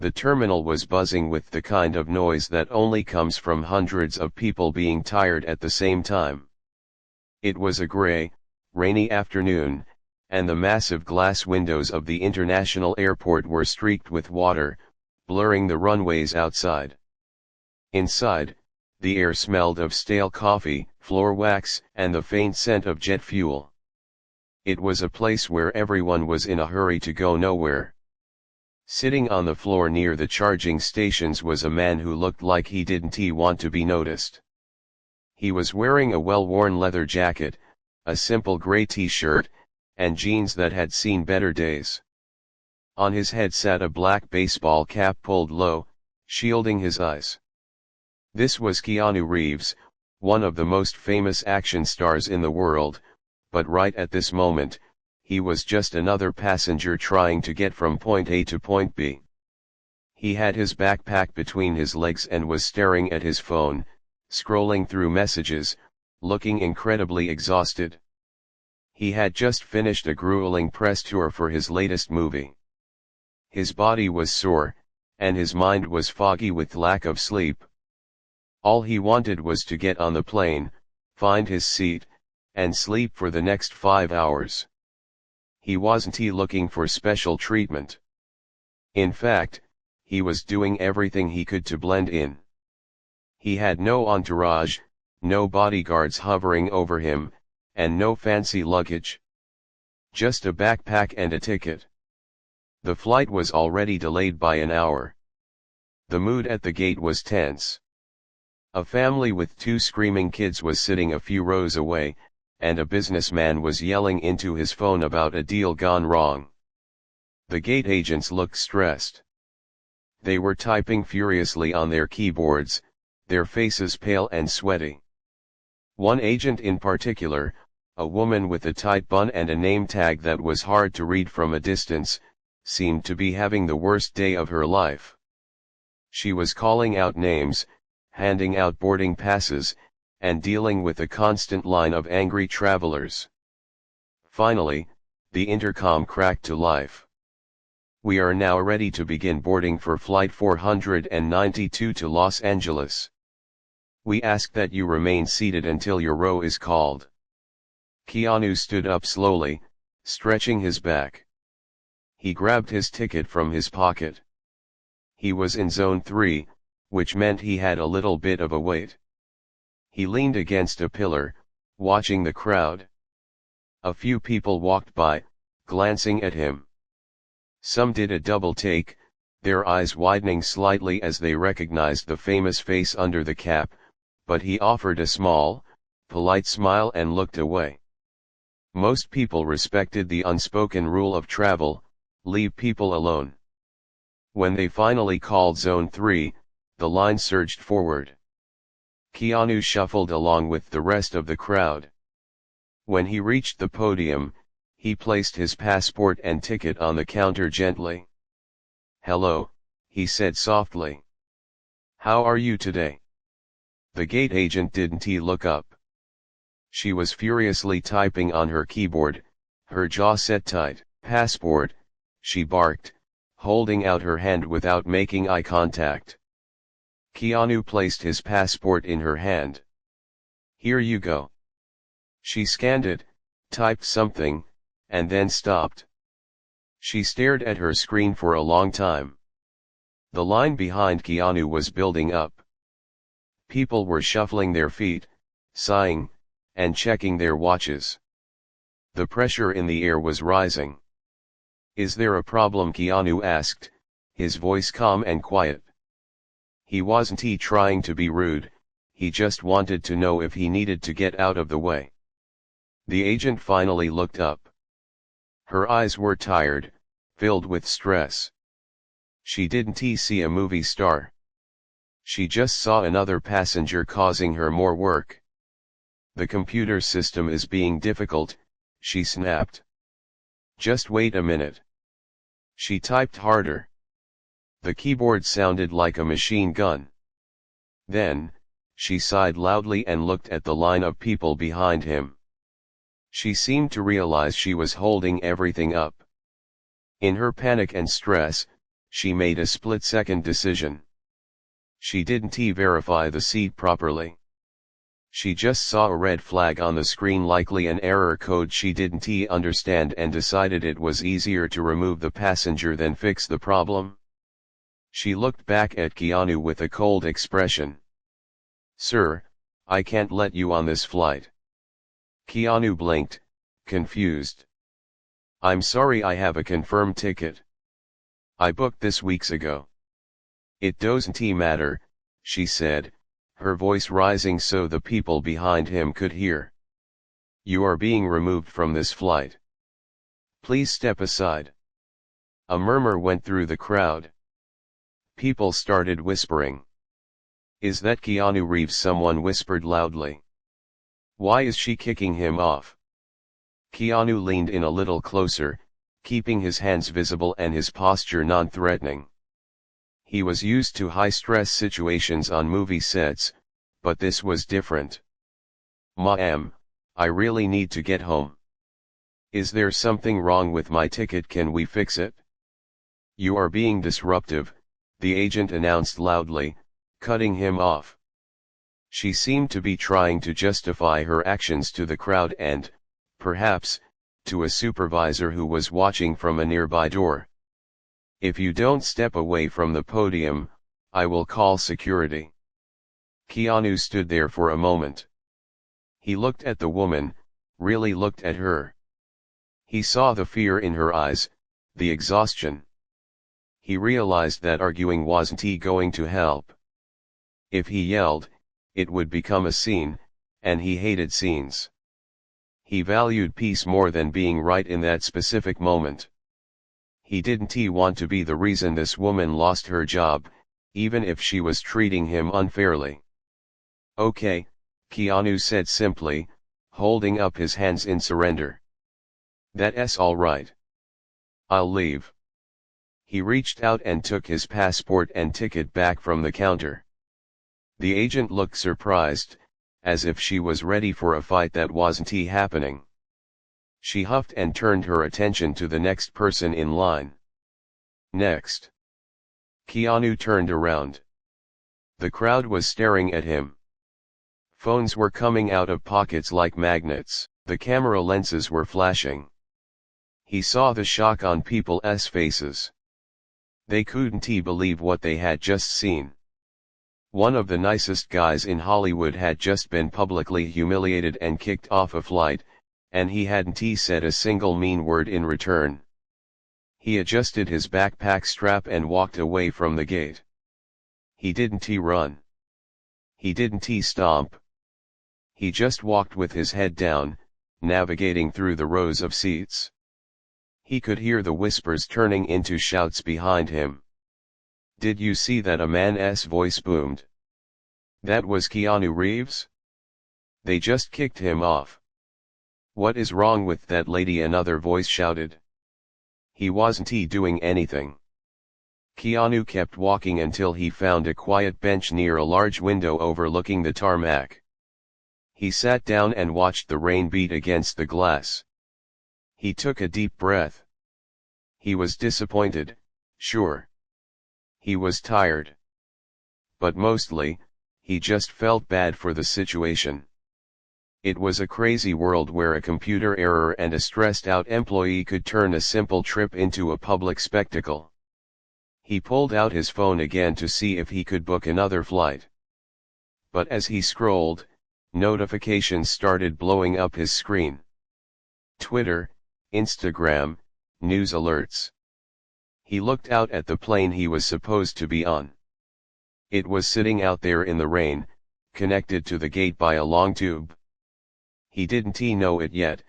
The terminal was buzzing with the kind of noise that only comes from hundreds of people being tired at the same time. It was a gray, rainy afternoon, and the massive glass windows of the international airport were streaked with water, blurring the runways outside. Inside, the air smelled of stale coffee, floor wax, and the faint scent of jet fuel. It was a place where everyone was in a hurry to go nowhere. Sitting on the floor near the charging stations was a man who looked like he didn't want to be noticed. He was wearing a well-worn leather jacket, a simple gray t-shirt, and jeans that had seen better days. On his head sat a black baseball cap pulled low, shielding his eyes. This was Keanu Reeves, one of the most famous action stars in the world, but right at this moment, he was just another passenger trying to get from point A to point B. He had his backpack between his legs and was staring at his phone, scrolling through messages, looking incredibly exhausted. He had just finished a grueling press tour for his latest movie. His body was sore, and his mind was foggy with lack of sleep. All he wanted was to get on the plane, find his seat, and sleep for the next 5 hours. He wasn't looking for special treatment. In fact, he was doing everything he could to blend in. He had no entourage, no bodyguards hovering over him, and no fancy luggage. Just a backpack and a ticket. The flight was already delayed by an hour. The mood at the gate was tense. A family with 2 screaming kids was sitting a few rows away, and a businessman was yelling into his phone about a deal gone wrong. The gate agents looked stressed. They were typing furiously on their keyboards, their faces pale and sweaty. One agent in particular, a woman with a tight bun and a name tag that was hard to read from a distance, seemed to be having the worst day of her life. She was calling out names, handing out boarding passes, and dealing with a constant line of angry travelers. Finally, the intercom cracked to life. "We are now ready to begin boarding for Flight 492 to Los Angeles. We ask that you remain seated until your row is called." Keanu stood up slowly, stretching his back. He grabbed his ticket from his pocket. He was in Zone 3, which meant he had a little bit of a wait. He leaned against a pillar, watching the crowd. A few people walked by, glancing at him. Some did a double take, their eyes widening slightly as they recognized the famous face under the cap, but he offered a small, polite smile and looked away. Most people respected the unspoken rule of travel: leave people alone. When they finally called Zone 3, the line surged forward. Keanu shuffled along with the rest of the crowd. When he reached the podium, he placed his passport and ticket on the counter gently. "Hello," he said softly. "How are you today?" The gate agent didn't look up. She was furiously typing on her keyboard, her jaw set tight. "Passport," she barked, holding out her hand without making eye contact. Keanu placed his passport in her hand. "Here you go." She scanned it, typed something, and then stopped. She stared at her screen for a long time. The line behind Keanu was building up. People were shuffling their feet, sighing, and checking their watches. The pressure in the air was rising. "Is there a problem?" Keanu asked, his voice calm and quiet. He wasn't trying to be rude, he just wanted to know if he needed to get out of the way. The agent finally looked up. Her eyes were tired, filled with stress. She didn't see a movie star. She just saw another passenger causing her more work. "The computer system is being difficult," she snapped. "Just wait a minute." She typed harder. The keyboard sounded like a machine gun. Then, she sighed loudly and looked at the line of people behind him. She seemed to realize she was holding everything up. In her panic and stress, She made a split-second decision. She didn't verify the seat properly. She just saw a red flag on the screen, likely an error code she didn't understand, and decided it was easier to remove the passenger than fix the problem. She looked back at Keanu with a cold expression. "Sir, I can't let you on this flight." Keanu blinked, confused. "I'm sorry, I have a confirmed ticket. I booked this weeks ago." "It doesn't matter," she said, her voice rising so the people behind him could hear. "You are being removed from this flight. Please step aside." A murmur went through the crowd. People started whispering. "Is that Keanu Reeves?" someone whispered loudly. "Why is she kicking him off?" Keanu leaned in a little closer, keeping his hands visible and his posture non-threatening. He was used to high-stress situations on movie sets, but this was different. "Ma'am, I really need to get home." "Is there something wrong with my ticket? Can we fix it?" "You are being disruptive," the agent announced loudly, cutting him off. She seemed to be trying to justify her actions to the crowd and, perhaps, to a supervisor who was watching from a nearby door. "If you don't step away from the podium, I will call security." Keanu stood there for a moment. He looked at the woman, really looked at her. He saw the fear in her eyes, the exhaustion. He realized that arguing wasn't going to help. If he yelled, it would become a scene, and he hated scenes. He valued peace more than being right in that specific moment. He didn't want to be the reason this woman lost her job, even if she was treating him unfairly. "Okay," Keanu said simply, holding up his hands in surrender. "That's all right. I'll leave." He reached out and took his passport and ticket back from the counter. The agent looked surprised, as if she was ready for a fight that wasn't happening. She huffed and turned her attention to the next person in line. "Next." Keanu turned around. The crowd was staring at him. Phones were coming out of pockets like magnets, the camera lenses were flashing. He saw the shock on people's faces. They couldn't believe what they had just seen. One of the nicest guys in Hollywood had just been publicly humiliated and kicked off a flight, and he hadn't said a single mean word in return. He adjusted his backpack strap and walked away from the gate. He didn't run. He didn't stomp. He just walked with his head down, navigating through the rows of seats. He could hear the whispers turning into shouts behind him. "Did you see that?" a man's voice boomed. "That was Keanu Reeves? They just kicked him off." "What is wrong with that lady?" another voice shouted. "He wasn't doing anything." Keanu kept walking until he found a quiet bench near a large window overlooking the tarmac. He sat down and watched the rain beat against the glass. He took a deep breath. He was disappointed, sure. He was tired. But mostly, he just felt bad for the situation. It was a crazy world where a computer error and a stressed-out employee could turn a simple trip into a public spectacle. He pulled out his phone again to see if he could book another flight. But as he scrolled, notifications started blowing up his screen. Twitter, Instagram, news alerts. He looked out at the plane he was supposed to be on. It was sitting out there in the rain, connected to the gate by a long tube. He didn't know it yet,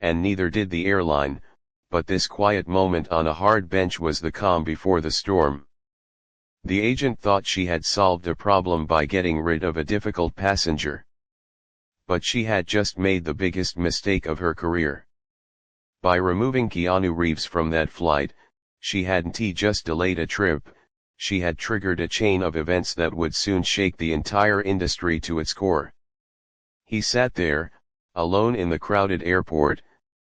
and neither did the airline, but this quiet moment on a hard bench was the calm before the storm. The agent thought she had solved a problem by getting rid of a difficult passenger. But she had just made the biggest mistake of her career. By removing Keanu Reeves from that flight, she hadn't just delayed a trip, she had triggered a chain of events that would soon shake the entire industry to its core. He sat there, alone in the crowded airport,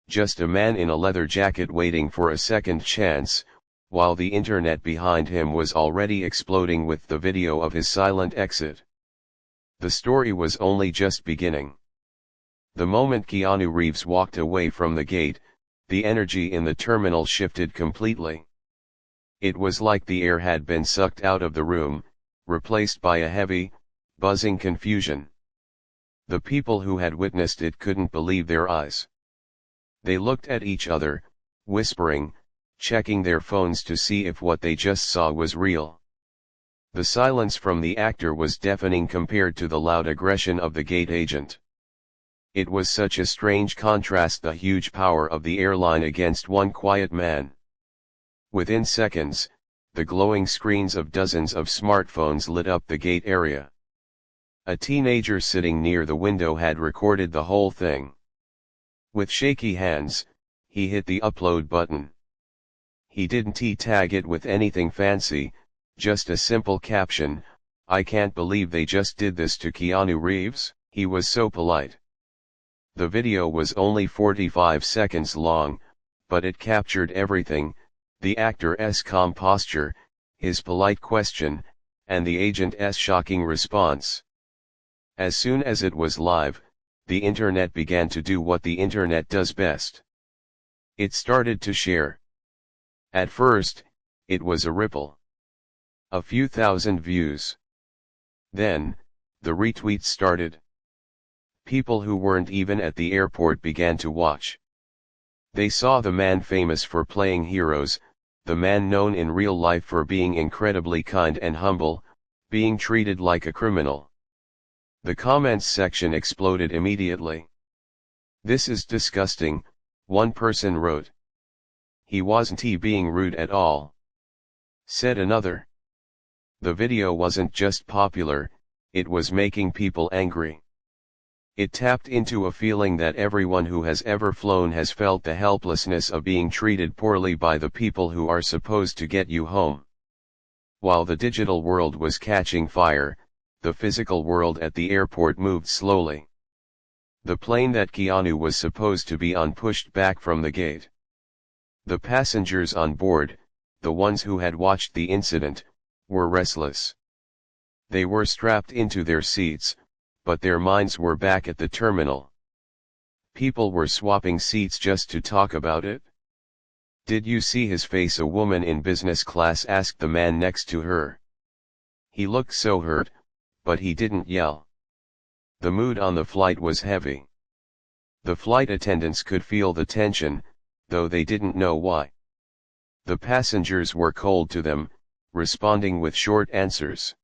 just a man in a leather jacket waiting for a second chance, while the internet behind him was already exploding with the video of his silent exit. The story was only just beginning. The moment Keanu Reeves walked away from the gate, the energy in the terminal shifted completely. It was like the air had been sucked out of the room, replaced by a heavy, buzzing confusion. The people who had witnessed it couldn't believe their eyes. They looked at each other, whispering, checking their phones to see if what they just saw was real. The silence from the actor was deafening compared to the loud aggression of the gate agent. It was such a strange contrast, the huge power of the airline against one quiet man. Within seconds, the glowing screens of dozens of smartphones lit up the gate area. A teenager sitting near the window had recorded the whole thing. With shaky hands, he hit the upload button. He didn't tag it with anything fancy, just a simple caption, "I can't believe they just did this to Keanu Reeves." He was so polite. The video was only 45 seconds long, but it captured everything: the actor's calm posture, his polite question, and the agent's shocking response. As soon as it was live, the internet began to do what the internet does best. It started to share. At first, it was a ripple. A few thousand views. Then, the retweets started. People who weren't even at the airport began to watch. They saw the man famous for playing heroes, the man known in real life for being incredibly kind and humble, being treated like a criminal. The comments section exploded immediately. "This is disgusting," one person wrote. "He wasn't being rude at all," said another. The video wasn't just popular, it was making people angry. It tapped into a feeling that everyone who has ever flown has felt: the helplessness of being treated poorly by the people who are supposed to get you home. While the digital world was catching fire, the physical world at the airport moved slowly. The plane that Keanu was supposed to be on pushed back from the gate. The passengers on board, the ones who had watched the incident, were restless. They were strapped into their seats, but their minds were back at the terminal. People were swapping seats just to talk about it. "Did you see his face?" a woman in business class asked the man next to her. "He looked so hurt, but he didn't yell." The mood on the flight was heavy. The flight attendants could feel the tension, though they didn't know why. The passengers were cold to them, responding with short answers.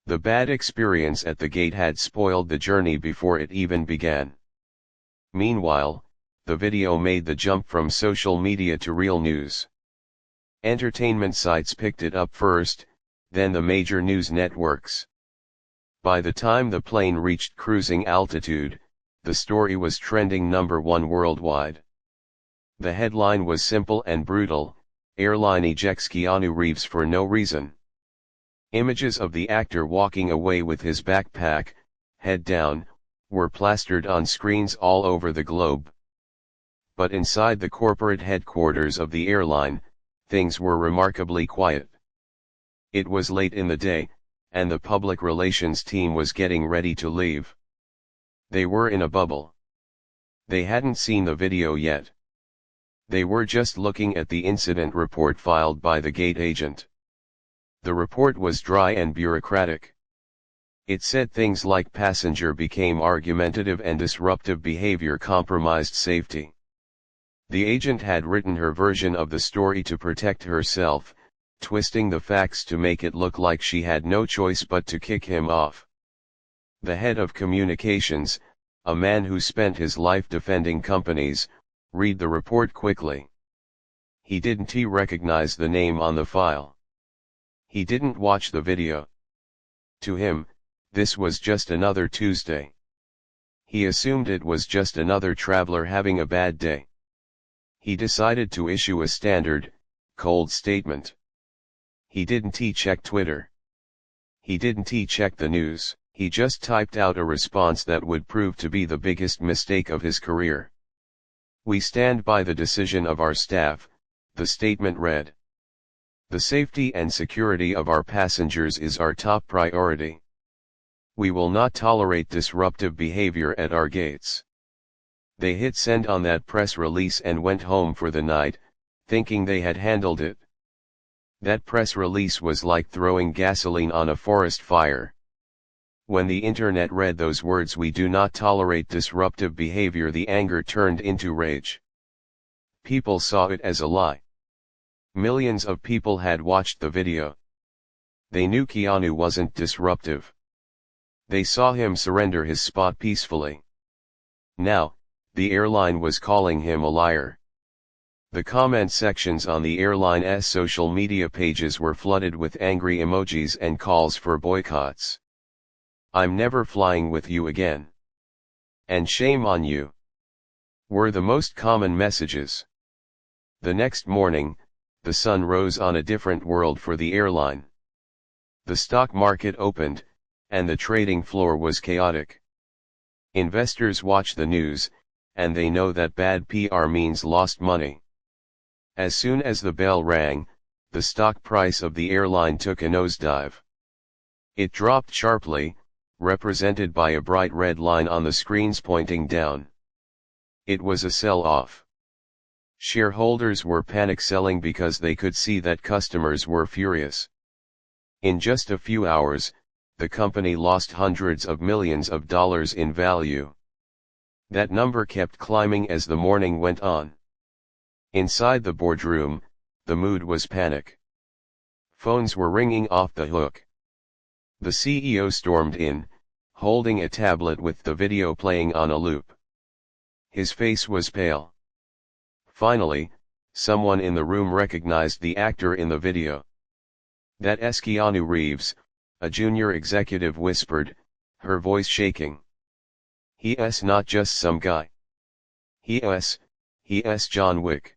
The bad experience at the gate had spoiled the journey before it even began. Meanwhile, the video made the jump from social media to real news. Entertainment sites picked it up first, then the major news networks. By the time the plane reached cruising altitude, the story was trending #1 worldwide. The headline was simple and brutal: "Airline ejects Keanu Reeves for no reason." Images of the actor walking away with his backpack, head down, were plastered on screens all over the globe. But inside the corporate headquarters of the airline, things were remarkably quiet. It was late in the day, and the public relations team was getting ready to leave. They were in a bubble. They hadn't seen the video yet. They were just looking at the incident report filed by the gate agent. The report was dry and bureaucratic. It said things like passenger became argumentative and disruptive behavior compromised safety. The agent had written her version of the story to protect herself, twisting the facts to make it look like she had no choice but to kick him off. The head of communications, a man who spent his life defending companies, read the report quickly. He didn't recognize the name on the file. He didn't watch the video. To him, this was just another Tuesday. He assumed it was just another traveler having a bad day. He decided to issue a standard, cold statement. He didn't check Twitter. He didn't check the news. He just typed out a response that would prove to be the biggest mistake of his career. "We stand by the decision of our staff," the statement read. The safety and security of our passengers is our top priority. We will not tolerate disruptive behavior at our gates. They hit send on that press release and went home for the night, thinking they had handled it. That press release was like throwing gasoline on a forest fire. When the internet read those words, "We do not tolerate disruptive behavior," the anger turned into rage. People saw it as a lie. Millions of people had watched the video. They knew Keanu wasn't disruptive. They saw him surrender his spot peacefully. Now, the airline was calling him a liar. The comment sections on the airline's social media pages were flooded with angry emojis and calls for boycotts. "I'm never flying with you again," and "Shame on you," were the most common messages. The next morning, the sun rose on a different world for the airline. The stock market opened, and the trading floor was chaotic. Investors watch the news, and they know that bad PR means lost money. As soon as the bell rang, the stock price of the airline took a nosedive. It dropped sharply, represented by a bright red line on the screens pointing down. It was a sell-off. Shareholders were panic selling because they could see that customers were furious. In just a few hours, the company lost hundreds of millions of dollars in value. That number kept climbing as the morning went on. Inside the boardroom, the mood was panic. Phones were ringing off the hook. The CEO stormed in, holding a tablet with the video playing on a loop. His face was pale. Finally, someone in the room recognized the actor in the video. "That's Keanu Reeves," a junior executive whispered, her voice shaking. "He's not just some guy. He's John Wick.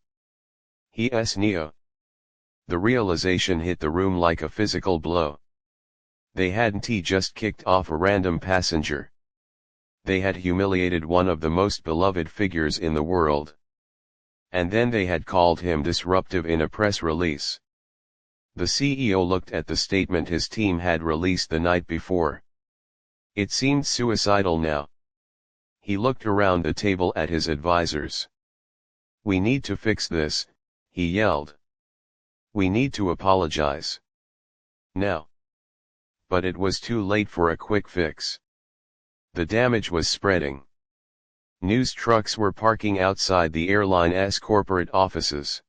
He's Neo." The realization hit the room like a physical blow. They hadn't just kicked off a random passenger. They had humiliated one of the most beloved figures in the world. And then they had called him disruptive in a press release. The CEO looked at the statement his team had released the night before. It seemed suicidal now. He looked around the table at his advisors. "We need to fix this," he yelled. "We need to apologize. Now." But it was too late for a quick fix. The damage was spreading. News trucks were parking outside the airline's corporate offices.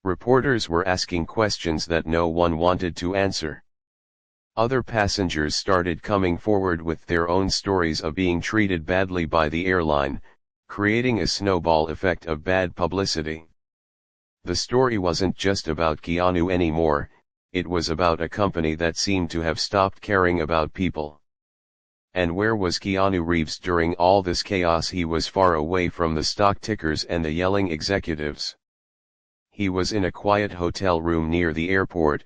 Reporters were asking questions that no one wanted to answer. Other passengers started coming forward with their own stories of being treated badly by the airline, creating a snowball effect of bad publicity. The story wasn't just about Keanu anymore, it was about a company that seemed to have stopped caring about people. And where was Keanu Reeves during all this chaos? He was far away from the stock tickers and the yelling executives. He was in a quiet hotel room near the airport,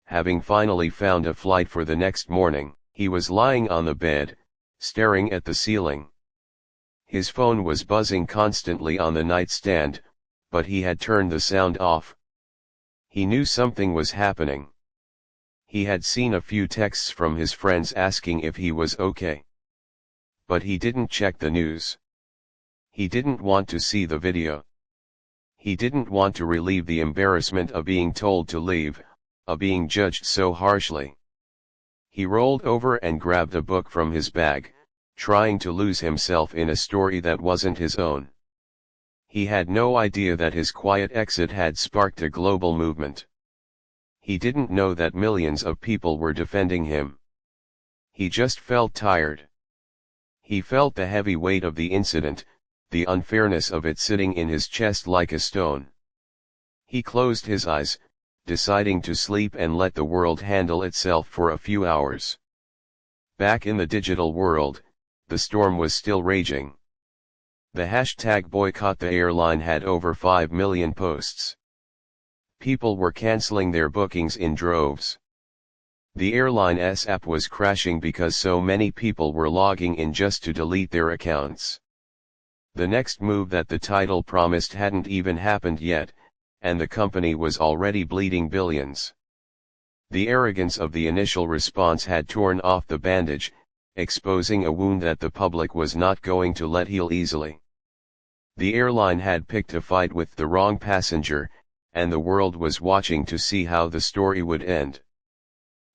having finally found a flight for the next morning. He was lying on the bed, staring at the ceiling. His phone was buzzing constantly on the nightstand, but he had turned the sound off. He knew something was happening. He had seen a few texts from his friends asking if he was okay. But he didn't check the news. He didn't want to see the video. He didn't want to relieve the embarrassment of being told to leave, of being judged so harshly. He rolled over and grabbed a book from his bag, trying to lose himself in a story that wasn't his own. He had no idea that his quiet exit had sparked a global movement. He didn't know that millions of people were defending him. He just felt tired. He felt the heavy weight of the incident, the unfairness of it sitting in his chest like a stone. He closed his eyes, deciding to sleep and let the world handle itself for a few hours. Back in the digital world, the storm was still raging. The hashtag boycott the airline had over 5 million posts. People were canceling their bookings in droves. The airline's app was crashing because so many people were logging in just to delete their accounts. The next move that the title promised hadn't even happened yet, and the company was already bleeding billions. The arrogance of the initial response had torn off the bandage, exposing a wound that the public was not going to let heal easily. The airline had picked a fight with the wrong passenger, and the world was watching to see how the story would end.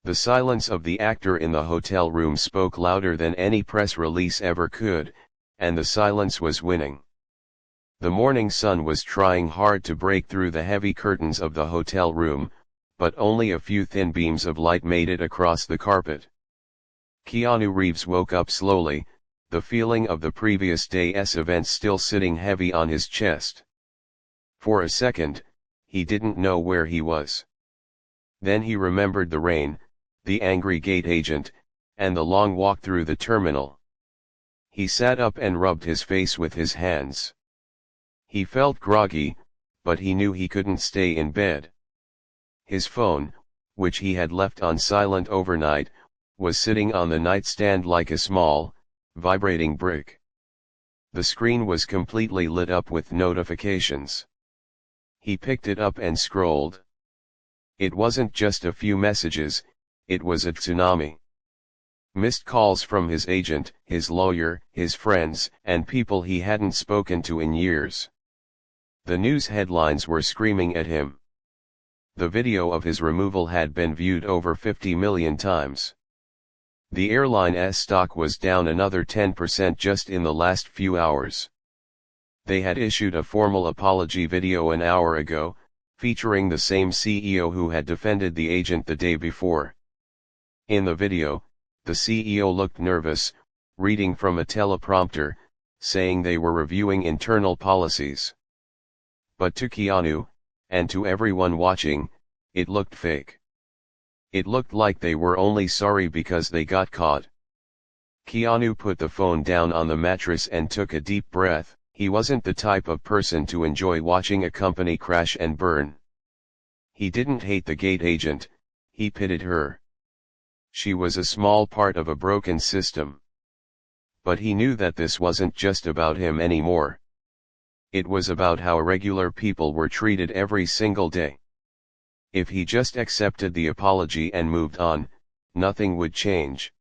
The silence of the actor in the hotel room spoke louder than any press release ever could, and the silence was winning. The morning sun was trying hard to break through the heavy curtains of the hotel room, but only a few thin beams of light made it across the carpet. Keanu Reeves woke up slowly, the feeling of the previous day's events still sitting heavy on his chest. For a second, he didn't know where he was. Then he remembered the rain, the angry gate agent, and the long walk through the terminal. He sat up and rubbed his face with his hands. He felt groggy, but he knew he couldn't stay in bed. His phone, which he had left on silent overnight, was sitting on the nightstand like a small, vibrating brick. The screen was completely lit up with notifications. He picked it up and scrolled. It wasn't just a few messages, it was a tsunami. Missed calls from his agent, his lawyer, his friends, and people he hadn't spoken to in years. The news headlines were screaming at him. The video of his removal had been viewed over 50 million times. The airline's stock was down another 10% just in the last few hours. They had issued a formal apology video an hour ago, featuring the same CEO who had defended the agent the day before. In the video, the CEO looked nervous, reading from a teleprompter, saying they were reviewing internal policies. But to Keanu, and to everyone watching, it looked fake. It looked like they were only sorry because they got caught. Keanu put the phone down on the mattress and took a deep breath. He wasn't the type of person to enjoy watching a company crash and burn. He didn't hate the gate agent, he pitied her. She was a small part of a broken system. But he knew that this wasn't just about him anymore. It was about how regular people were treated every single day. If he just accepted the apology and moved on, nothing would change.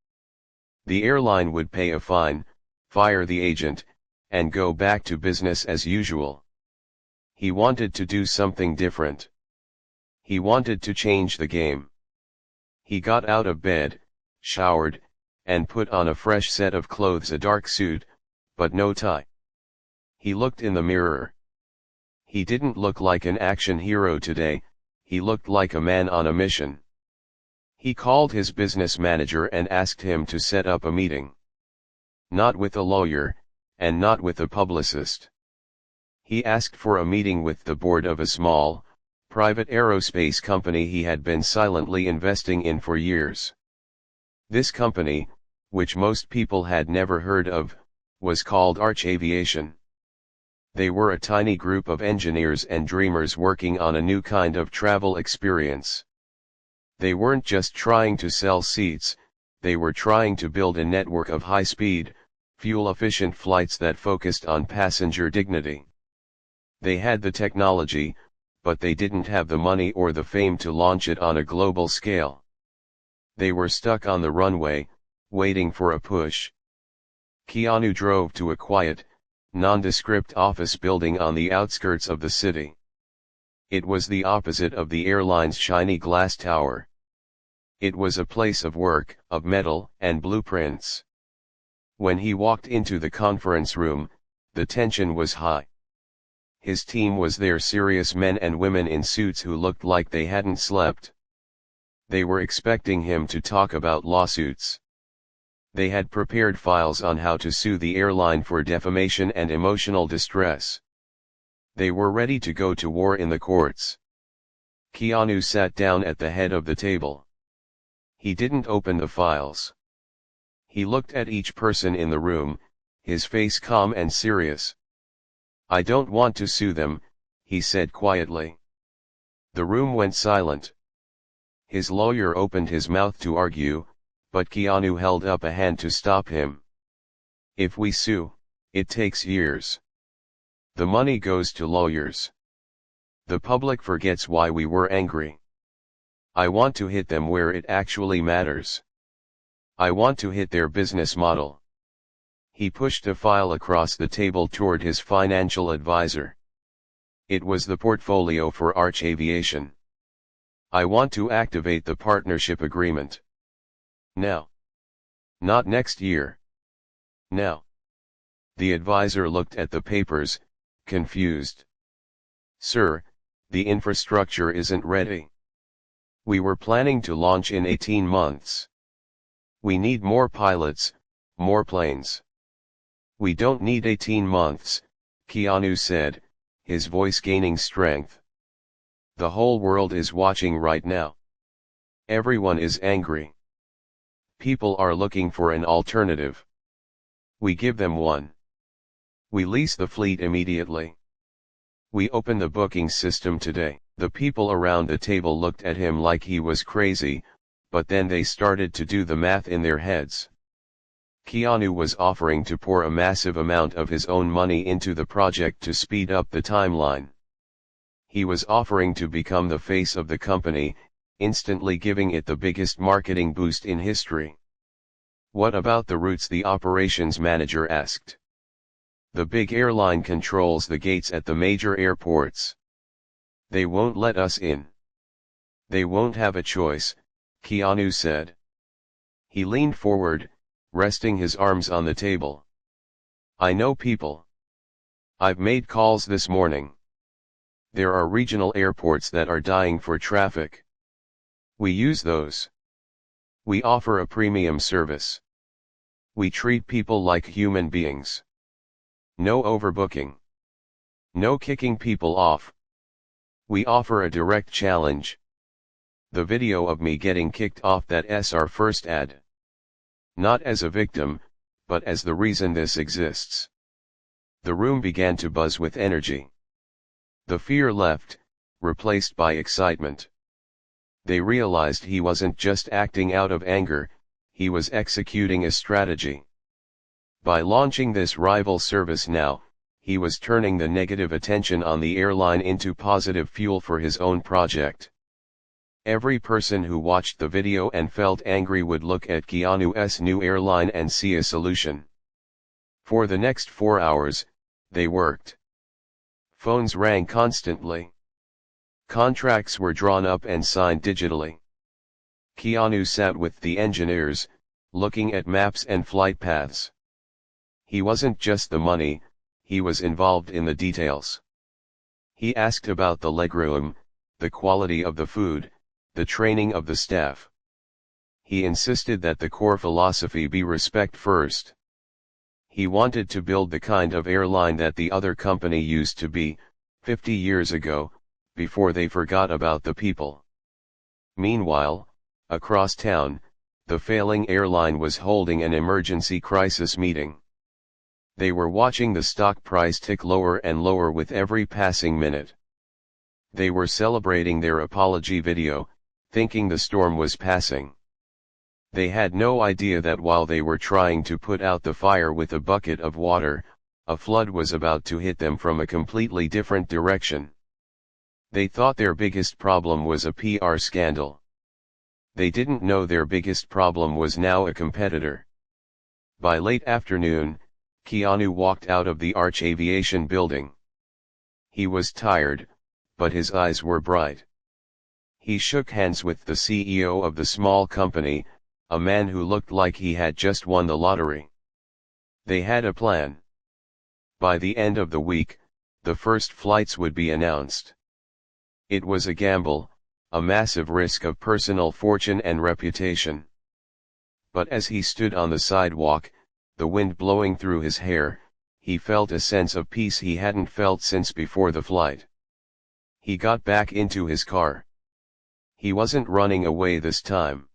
The airline would pay a fine, fire the agent, and go back to business as usual. He wanted to do something different. He wanted to change the game. He got out of bed, showered, and put on a fresh set of clothes, a dark suit, but no tie. He looked in the mirror. He didn't look like an action hero today, he looked like a man on a mission. He called his business manager and asked him to set up a meeting. Not with a lawyer, and not with a publicist. He asked for a meeting with the board of a small, private aerospace company he had been silently investing in for years. This company, which most people had never heard of, was called Arch Aviation. They were a tiny group of engineers and dreamers working on a new kind of travel experience. They weren't just trying to sell seats, they were trying to build a network of high-speed, fuel-efficient flights that focused on passenger dignity. They had the technology, but they didn't have the money or the fame to launch it on a global scale. They were stuck on the runway, waiting for a push. Keanu drove to a quiet, nondescript office building on the outskirts of the city. It was the opposite of the airline's shiny glass tower. It was a place of work, of metal and blueprints. When he walked into the conference room, the tension was high. His team was there, serious men and women in suits who looked like they hadn't slept. They were expecting him to talk about lawsuits. They had prepared files on how to sue the airline for defamation and emotional distress. They were ready to go to war in the courts. Keanu sat down at the head of the table. He didn't open the files. He looked at each person in the room, his face calm and serious. "I don't want to sue them," he said quietly. The room went silent. His lawyer opened his mouth to argue, but Keanu held up a hand to stop him. "If we sue, it takes years. The money goes to lawyers. The public forgets why we were angry. I want to hit them where it actually matters. I want to hit their business model. He pushed a file across the table toward his financial advisor. It was the portfolio for Arch Aviation. I want to activate the partnership agreement. Now. Not next year. Now. The advisor looked at the papers, confused. Sir, the infrastructure isn't ready. We were planning to launch in 18 months. We need more pilots, more planes. We don't need 18 months, Keanu said, his voice gaining strength. The whole world is watching right now. Everyone is angry. People are looking for an alternative. We give them one. We lease the fleet immediately. We open the booking system today. The people around the table looked at him like he was crazy, but then they started to do the math in their heads. Keanu was offering to pour a massive amount of his own money into the project to speed up the timeline. He was offering to become the face of the company, instantly giving it the biggest marketing boost in history. What about the routes? The operations manager asked. The big airline controls the gates at the major airports. They won't let us in. They won't have a choice, Keanu said. He leaned forward, resting his arms on the table. I know people. I've made calls this morning. There are regional airports that are dying for traffic. We use those. We offer a premium service. We treat people like human beings. No overbooking. No kicking people off. We offer a direct challenge. The video of me getting kicked off that's our first ad. Not as a victim, but as the reason this exists. The room began to buzz with energy. The fear left, replaced by excitement. They realized he wasn't just acting out of anger, he was executing a strategy. By launching this rival service now, he was turning the negative attention on the airline into positive fuel for his own project. Every person who watched the video and felt angry would look at Keanu's new airline and see a solution. For the next 4 hours, they worked. Phones rang constantly. Contracts were drawn up and signed digitally. Keanu sat with the engineers, looking at maps and flight paths. He wasn't just the money, he was involved in the details. He asked about the legroom, the quality of the food, the training of the staff. He insisted that the core philosophy be respect first. He wanted to build the kind of airline that the other company used to be, 50 years ago, before they forgot about the people. Meanwhile, across town, the failing airline was holding an emergency crisis meeting. They were watching the stock price tick lower and lower with every passing minute. They were celebrating their apology video, thinking the storm was passing. They had no idea that while they were trying to put out the fire with a bucket of water, a flood was about to hit them from a completely different direction. They thought their biggest problem was a PR scandal. They didn't know their biggest problem was now a competitor. By late afternoon, Keanu walked out of the Arch Aviation building. He was tired, but his eyes were bright. He shook hands with the CEO of the small company, a man who looked like he had just won the lottery. They had a plan. By the end of the week, the first flights would be announced. It was a gamble, a massive risk of personal fortune and reputation. But as he stood on the sidewalk, the wind blowing through his hair, he felt a sense of peace he hadn't felt since before the flight. He got back into his car. He wasn't running away this time.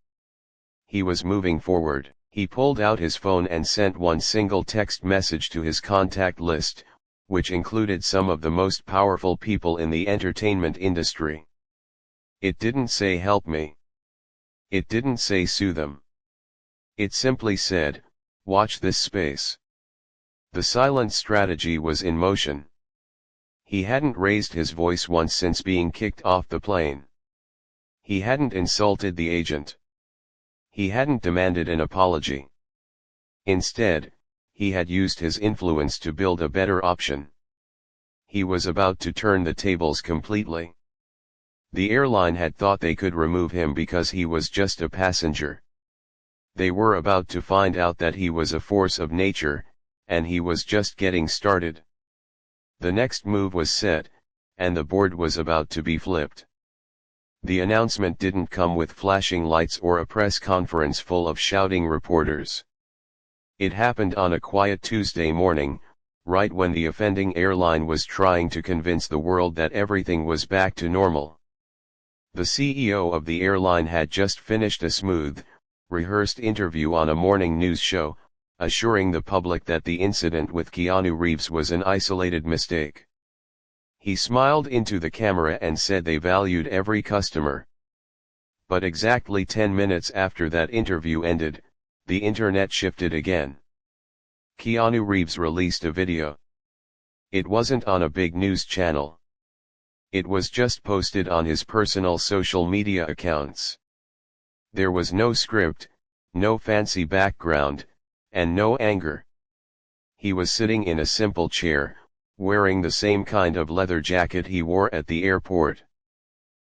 He was moving forward. He pulled out his phone and sent one single text message to his contact list, which included some of the most powerful people in the entertainment industry. It didn't say help me. It didn't say sue them. It simply said, watch this space. The silent strategy was in motion. He hadn't raised his voice once since being kicked off the plane. He hadn't insulted the agent. He hadn't demanded an apology. Instead, he had used his influence to build a better option. He was about to turn the tables completely. The airline had thought they could remove him because he was just a passenger. They were about to find out that he was a force of nature, and he was just getting started. The next move was set, and the board was about to be flipped. The announcement didn't come with flashing lights or a press conference full of shouting reporters. It happened on a quiet Tuesday morning, right when the offending airline was trying to convince the world that everything was back to normal. The CEO of the airline had just finished a smooth, rehearsed interview on a morning news show, assuring the public that the incident with Keanu Reeves was an isolated mistake. He smiled into the camera and said they valued every customer. But exactly 10 minutes after that interview ended, the internet shifted again. Keanu Reeves released a video. It wasn't on a big news channel. It was just posted on his personal social media accounts. There was no script, no fancy background, and no anger. He was sitting in a simple chair, wearing the same kind of leather jacket he wore at the airport.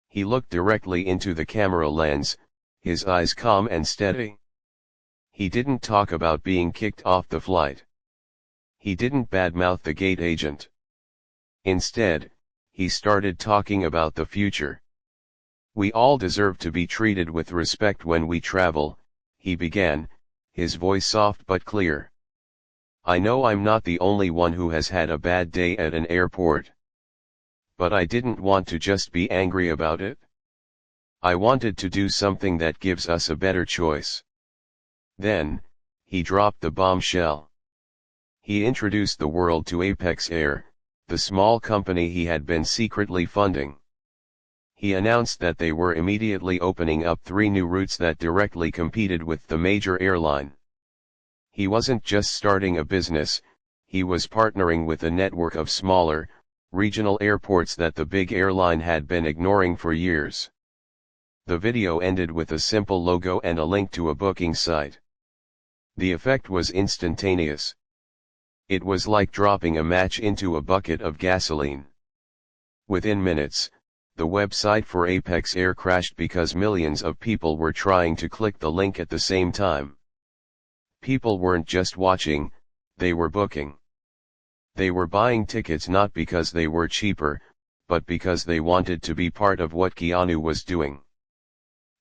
He looked directly into the camera lens, his eyes calm and steady. He didn't talk about being kicked off the flight. He didn't badmouth the gate agent. Instead, he started talking about the future. "We all deserve to be treated with respect when we travel," he began, his voice soft but clear. "I know I'm not the only one who has had a bad day at an airport. But I didn't want to just be angry about it. I wanted to do something that gives us a better choice." Then, he dropped the bombshell. He introduced the world to Apex Air, the small company he had been secretly funding. He announced that they were immediately opening up 3 new routes that directly competed with the major airline. He wasn't just starting a business, he was partnering with a network of smaller, regional airports that the big airline had been ignoring for years. The video ended with a simple logo and a link to a booking site. The effect was instantaneous. It was like dropping a match into a bucket of gasoline. Within minutes, the website for Apex Air crashed because millions of people were trying to click the link at the same time. People weren't just watching, they were booking. They were buying tickets not because they were cheaper, but because they wanted to be part of what Keanu was doing.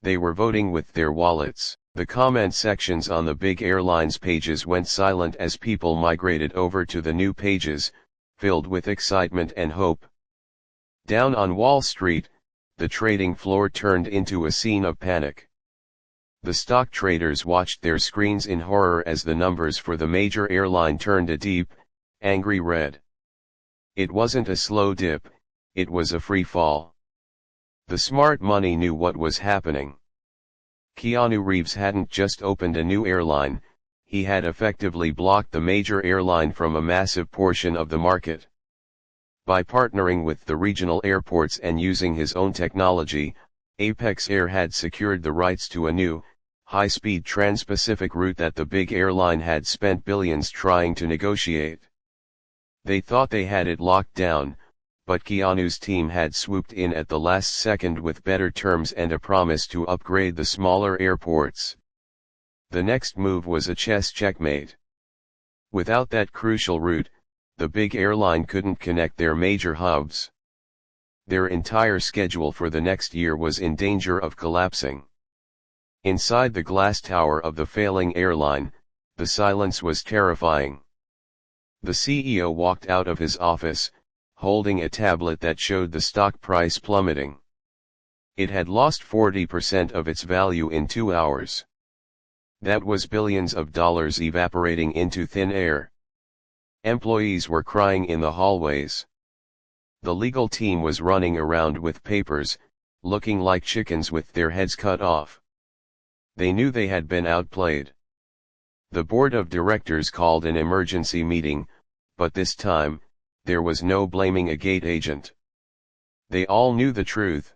They were voting with their wallets. The comment sections on the big airlines pages went silent as people migrated over to the new pages, filled with excitement and hope. Down on Wall Street, the trading floor turned into a scene of panic. The stock traders watched their screens in horror as the numbers for the major airline turned a deep, angry red. It wasn't a slow dip, it was a free fall. The smart money knew what was happening. Keanu Reeves hadn't just opened a new airline, he had effectively blocked the major airline from a massive portion of the market. By partnering with the regional airports and using his own technology, Apex Air had secured the rights to a new, high-speed trans-Pacific route that the big airline had spent billions trying to negotiate. They thought they had it locked down, but Keanu's team had swooped in at the last second with better terms and a promise to upgrade the smaller airports. The next move was a chess checkmate. Without that crucial route, the big airline couldn't connect their major hubs. Their entire schedule for the next year was in danger of collapsing. Inside the glass tower of the failing airline, the silence was terrifying. The CEO walked out of his office, holding a tablet that showed the stock price plummeting. It had lost 40% of its value in 2 hours. That was billions of dollars evaporating into thin air. Employees were crying in the hallways. The legal team was running around with papers, looking like chickens with their heads cut off. They knew they had been outplayed. The board of directors called an emergency meeting, but this time, there was no blaming a gate agent. They all knew the truth.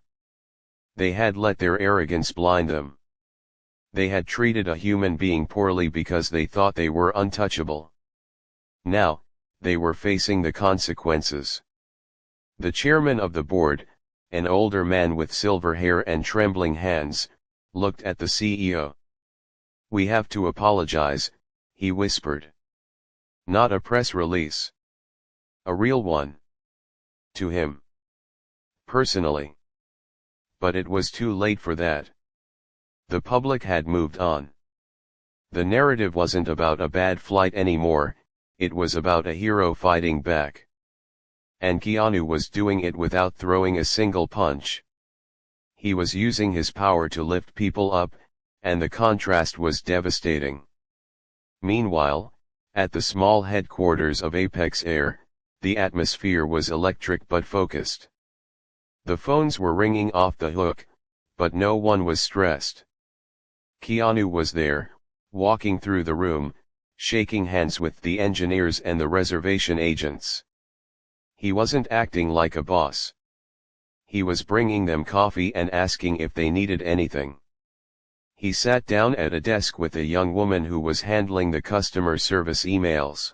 They had let their arrogance blind them. They had treated a human being poorly because they thought they were untouchable. Now, they were facing the consequences. The chairman of the board, an older man with silver hair and trembling hands, looked at the CEO. "We have to apologize," he whispered. "Not a press release. A real one." To him. Personally. But it was too late for that. The public had moved on. The narrative wasn't about a bad flight anymore, it was about a hero fighting back. And Keanu was doing it without throwing a single punch. He was using his power to lift people up, and the contrast was devastating. Meanwhile, at the small headquarters of Apex Air, the atmosphere was electric but focused. The phones were ringing off the hook, but no one was stressed. Keanu was there, walking through the room, shaking hands with the engineers and the reservation agents. He wasn't acting like a boss. He was bringing them coffee and asking if they needed anything. He sat down at a desk with a young woman who was handling the customer service emails.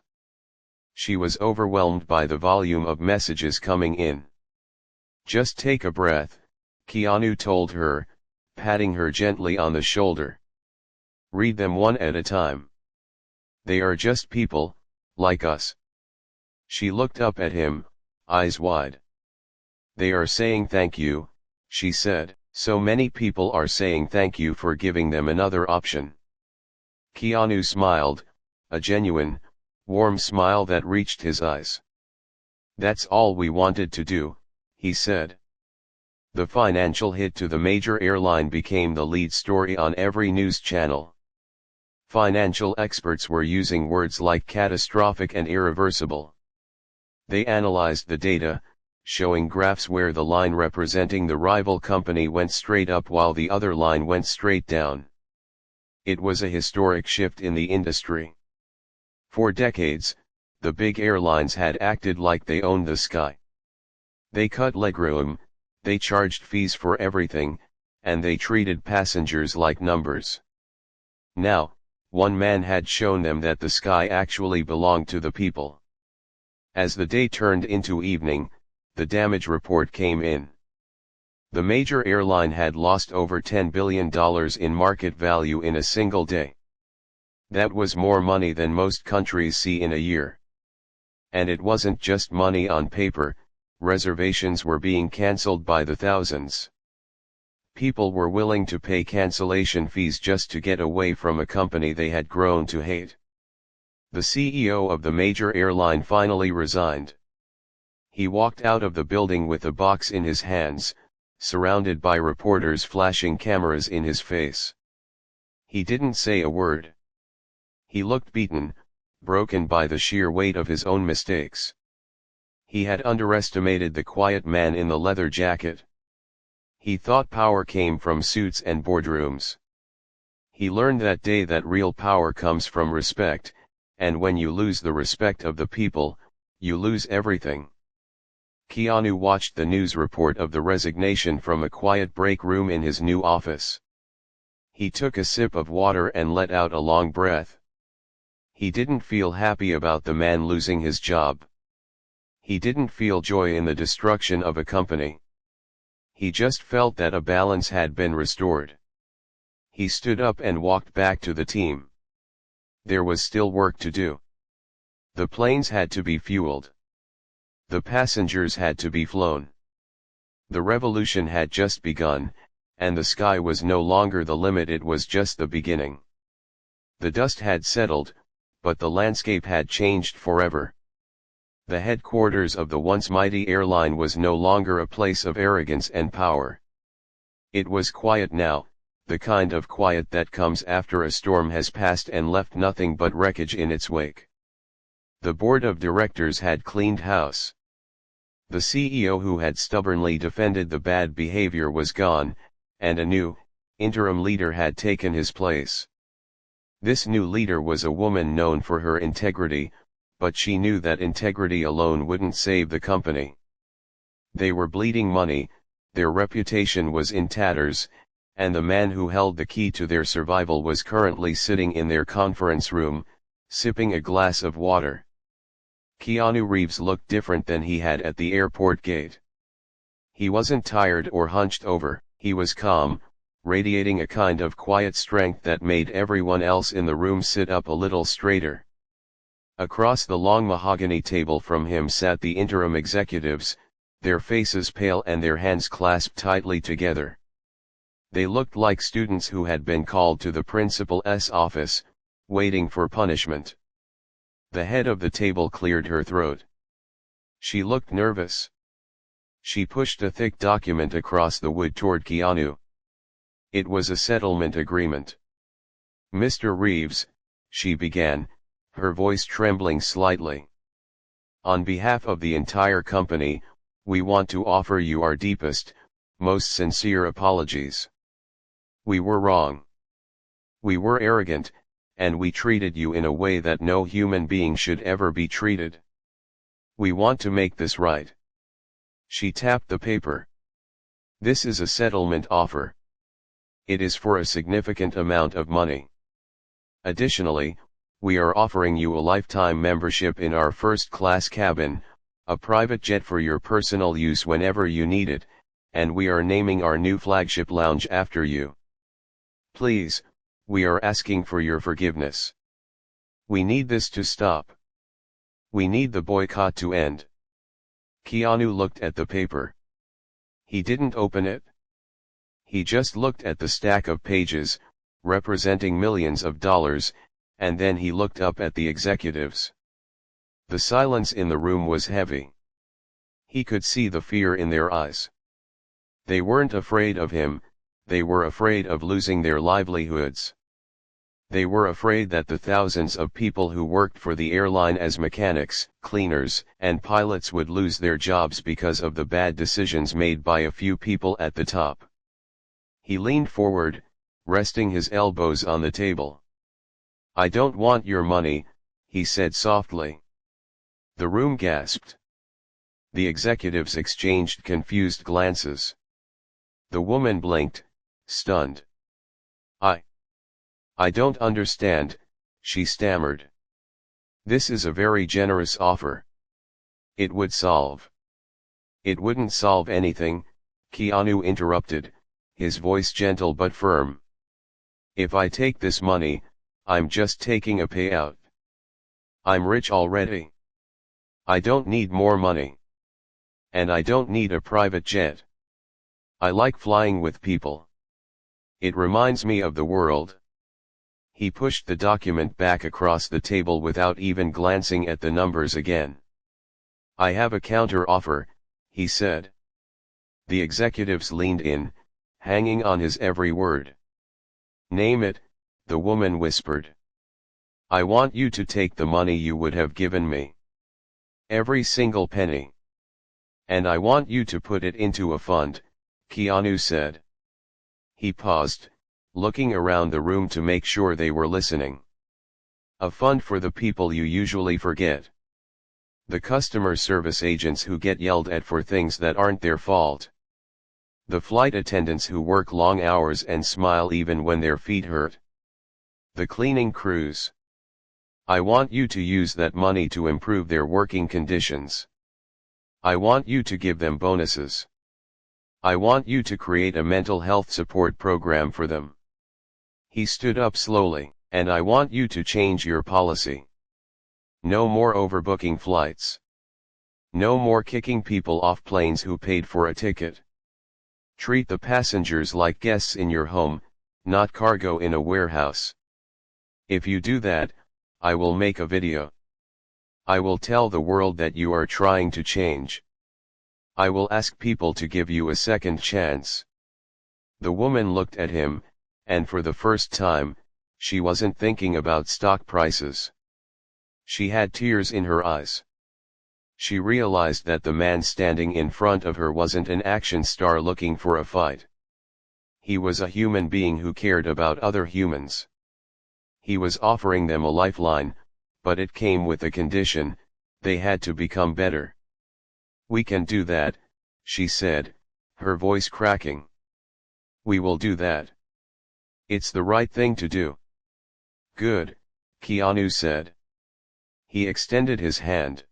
She was overwhelmed by the volume of messages coming in. "Just take a breath," Keanu told her, patting her gently on the shoulder. "Read them one at a time. They are just people, like us." She looked up at him, eyes wide. "They are saying thank you," she said. "So many people are saying thank you for giving them another option." Keanu smiled, a genuine, warm smile that reached his eyes. "That's all we wanted to do," he said. The financial hit to the major airline became the lead story on every news channel. Financial experts were using words like catastrophic and irreversible. They analyzed the data, showing graphs where the line representing the rival company went straight up while the other line went straight down. It was a historic shift in the industry. For decades, the big airlines had acted like they owned the sky. They cut legroom, they charged fees for everything, and they treated passengers like numbers. Now, one man had shown them that the sky actually belonged to the people. As the day turned into evening, the damage report came in. The major airline had lost over $10 billion in market value in a single day. That was more money than most countries see in a year. And it wasn't just money on paper, reservations were being cancelled by the thousands. People were willing to pay cancellation fees just to get away from a company they had grown to hate. The CEO of the major airline finally resigned. He walked out of the building with a box in his hands, surrounded by reporters flashing cameras in his face. He didn't say a word. He looked beaten, broken by the sheer weight of his own mistakes. He had underestimated the quiet man in the leather jacket. He thought power came from suits and boardrooms. He learned that day that real power comes from respect, and when you lose the respect of the people, you lose everything. Keanu watched the news report of the resignation from a quiet break room in his new office. He took a sip of water and let out a long breath. He didn't feel happy about the man losing his job. He didn't feel joy in the destruction of a company. He just felt that a balance had been restored. He stood up and walked back to the team. There was still work to do. The planes had to be fueled. The passengers had to be flown. The revolution had just begun, and the sky was no longer the limit, it was just the beginning. The dust had settled, but the landscape had changed forever. The headquarters of the once mighty airline was no longer a place of arrogance and power. It was quiet now, the kind of quiet that comes after a storm has passed and left nothing but wreckage in its wake. The board of directors had cleaned house. The CEO who had stubbornly defended the bad behavior was gone, and a new, interim leader had taken his place. This new leader was a woman known for her integrity, but she knew that integrity alone wouldn't save the company. They were bleeding money, their reputation was in tatters, and the man who held the key to their survival was currently sitting in their conference room, sipping a glass of water. Keanu Reeves looked different than he had at the airport gate. He wasn't tired or hunched over, he was calm, radiating a kind of quiet strength that made everyone else in the room sit up a little straighter. Across the long mahogany table from him sat the interim executives, their faces pale and their hands clasped tightly together. They looked like students who had been called to the principal's office, waiting for punishment. The head of the table cleared her throat. She looked nervous. She pushed a thick document across the wood toward Keanu. It was a settlement agreement. "Mr. Reeves," she began, her voice trembling slightly. "On behalf of the entire company, we want to offer you our deepest, most sincere apologies. We were wrong. We were arrogant, and we treated you in a way that no human being should ever be treated. We want to make this right." She tapped the paper. "This is a settlement offer. It is for a significant amount of money. Additionally, we are offering you a lifetime membership in our first-class cabin, a private jet for your personal use whenever you need it, and we are naming our new flagship lounge after you. Please, we are asking for your forgiveness. We need this to stop. We need the boycott to end." Keanu looked at the paper. He didn't open it. He just looked at the stack of pages, representing millions of dollars, and then he looked up at the executives. The silence in the room was heavy. He could see the fear in their eyes. They weren't afraid of him, they were afraid of losing their livelihoods. They were afraid that the thousands of people who worked for the airline as mechanics, cleaners, and pilots would lose their jobs because of the bad decisions made by a few people at the top. He leaned forward, resting his elbows on the table. "I don't want your money," he said softly. The room gasped. The executives exchanged confused glances. The woman blinked, stunned. I don't understand," she stammered. "This is a very generous offer. It would solve." "It wouldn't solve anything," Keanu interrupted, his voice gentle but firm. "If I take this money, I'm just taking a payout. I'm rich already. I don't need more money. And I don't need a private jet. I like flying with people. It reminds me of the world." He pushed the document back across the table without even glancing at the numbers again. "I have a counter-offer," he said. The executives leaned in, hanging on his every word. "Name it," the woman whispered. "I want you to take the money you would have given me. Every single penny. And I want you to put it into a fund," Keanu said. He paused, looking around the room to make sure they were listening. "A fund for the people you usually forget. The customer service agents who get yelled at for things that aren't their fault. The flight attendants who work long hours and smile even when their feet hurt. The cleaning crews. I want you to use that money to improve their working conditions. I want you to give them bonuses. I want you to create a mental health support program for them." He stood up slowly. "And I want you to change your policy. No more overbooking flights. No more kicking people off planes who paid for a ticket. Treat the passengers like guests in your home, not cargo in a warehouse. If you do that, I will make a video. I will tell the world that you are trying to change. I will ask people to give you a second chance." The woman looked at him, and for the first time, she wasn't thinking about stock prices. She had tears in her eyes. She realized that the man standing in front of her wasn't an action star looking for a fight. He was a human being who cared about other humans. He was offering them a lifeline, but it came with a condition: they had to become better. "We can do that," she said, her voice cracking. "We will do that. It's the right thing to do." "Good," Keanu said. He extended his hand.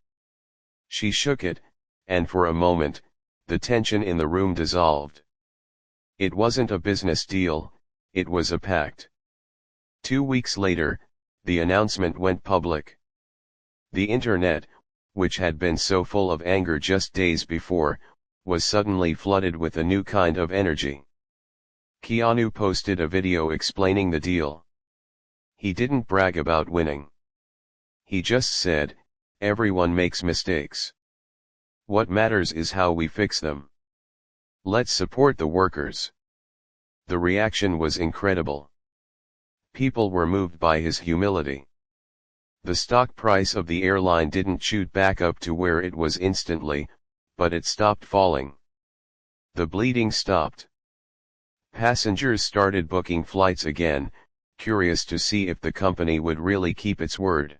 She shook it, and for a moment, the tension in the room dissolved. It wasn't a business deal, it was a pact. 2 weeks later, the announcement went public. The internet, which had been so full of anger just days before, was suddenly flooded with a new kind of energy. Keanu posted a video explaining the deal. He didn't brag about winning. He just said, "Everyone makes mistakes. What matters is how we fix them. Let's support the workers." The reaction was incredible. People were moved by his humility. The stock price of the airline didn't shoot back up to where it was instantly, but it stopped falling. The bleeding stopped. Passengers started booking flights again, curious to see if the company would really keep its word.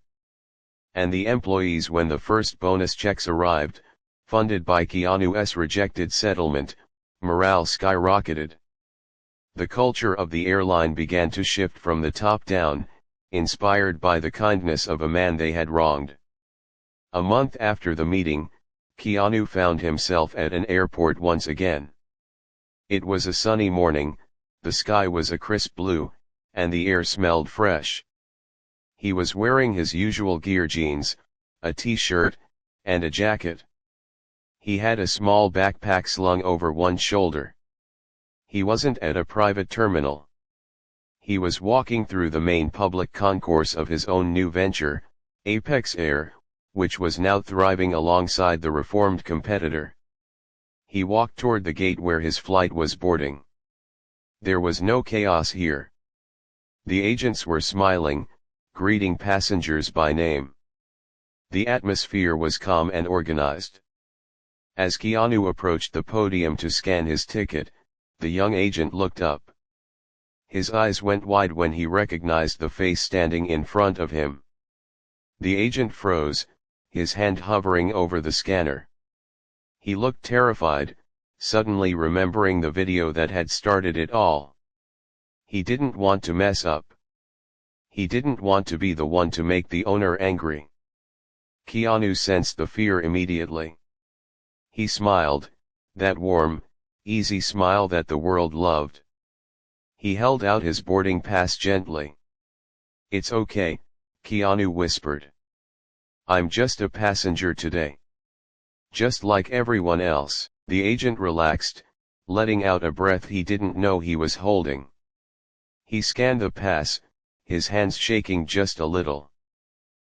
And the employees, when the first bonus checks arrived, funded by Keanu's rejected settlement, morale skyrocketed. The culture of the airline began to shift from the top down, inspired by the kindness of a man they had wronged. A month after the meeting, Keanu found himself at an airport once again. It was a sunny morning, the sky was a crisp blue, and the air smelled fresh. He was wearing his usual gear jeans, a t-shirt, and a jacket. He had a small backpack slung over one shoulder. He wasn't at a private terminal. He was walking through the main public concourse of his own new venture, Apex Air, which was now thriving alongside the reformed competitor. He walked toward the gate where his flight was boarding. There was no chaos here. The agents were smiling, greeting passengers by name. The atmosphere was calm and organized. As Keanu approached the podium to scan his ticket, the young agent looked up. His eyes went wide when he recognized the face standing in front of him. The agent froze, his hand hovering over the scanner. He looked terrified, suddenly remembering the video that had started it all. He didn't want to mess up. He didn't want to be the one to make the owner angry. Keanu sensed the fear immediately. He smiled, that warm, easy smile that the world loved. He held out his boarding pass gently. "It's okay," Keanu whispered. "I'm just a passenger today. Just like everyone else." The agent relaxed, letting out a breath he didn't know he was holding. He scanned the pass, his hands shaking just a little.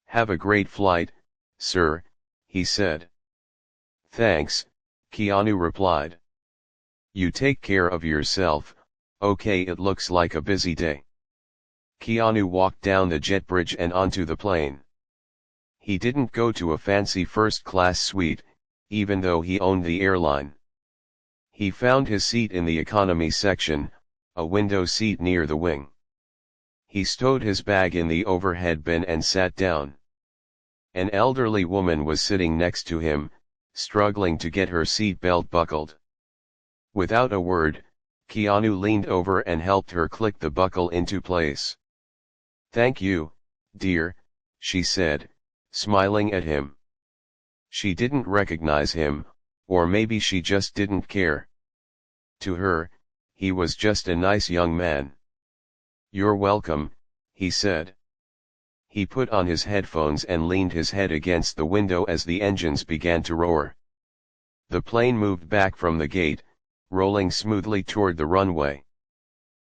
"Have a great flight, sir," he said. "Thanks," Keanu replied. "You take care of yourself." "Okay, it looks like a busy day." Keanu walked down the jet bridge and onto the plane. He didn't go to a fancy first-class suite, even though he owned the airline. He found his seat in the economy section, a window seat near the wing. He stowed his bag in the overhead bin and sat down. An elderly woman was sitting next to him, struggling to get her seat belt buckled. Without a word, Keanu leaned over and helped her click the buckle into place. "Thank you, dear," she said, smiling at him. She didn't recognize him, or maybe she just didn't care. To her, he was just a nice young man. "You're welcome," he said. He put on his headphones and leaned his head against the window as the engines began to roar. The plane moved back from the gate, rolling smoothly toward the runway.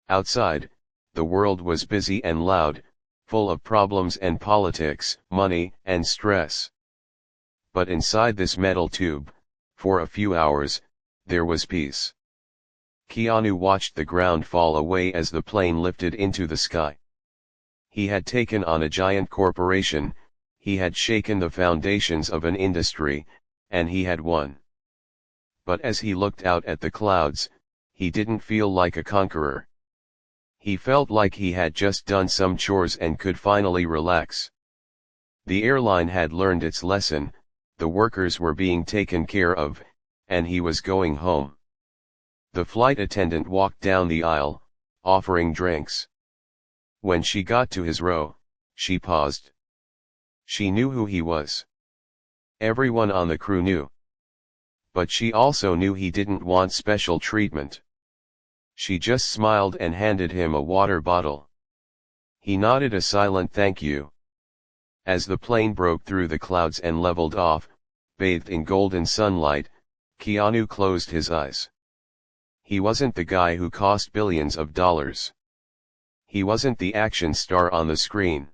Outside, the world was busy and loud, full of problems and politics, money and stress. But inside this metal tube, for a few hours, there was peace. Keanu watched the ground fall away as the plane lifted into the sky. He had taken on a giant corporation, he had shaken the foundations of an industry, and he had won. But as he looked out at the clouds, he didn't feel like a conqueror. He felt like he had just done some chores and could finally relax. The airline had learned its lesson, the workers were being taken care of, and he was going home. The flight attendant walked down the aisle, offering drinks. When she got to his row, she paused. She knew who he was. Everyone on the crew knew. But she also knew he didn't want special treatment. She just smiled and handed him a water bottle. He nodded a silent thank you. As the plane broke through the clouds and leveled off, bathed in golden sunlight, Keanu closed his eyes. He wasn't the guy who cost billions of dollars. He wasn't the action star on the screen.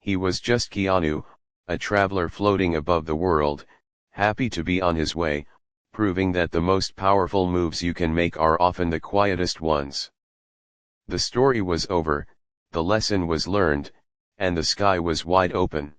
He was just Keanu, a traveler floating above the world, happy to be on his way, proving that the most powerful moves you can make are often the quietest ones. The story was over, the lesson was learned, and the sky was wide open.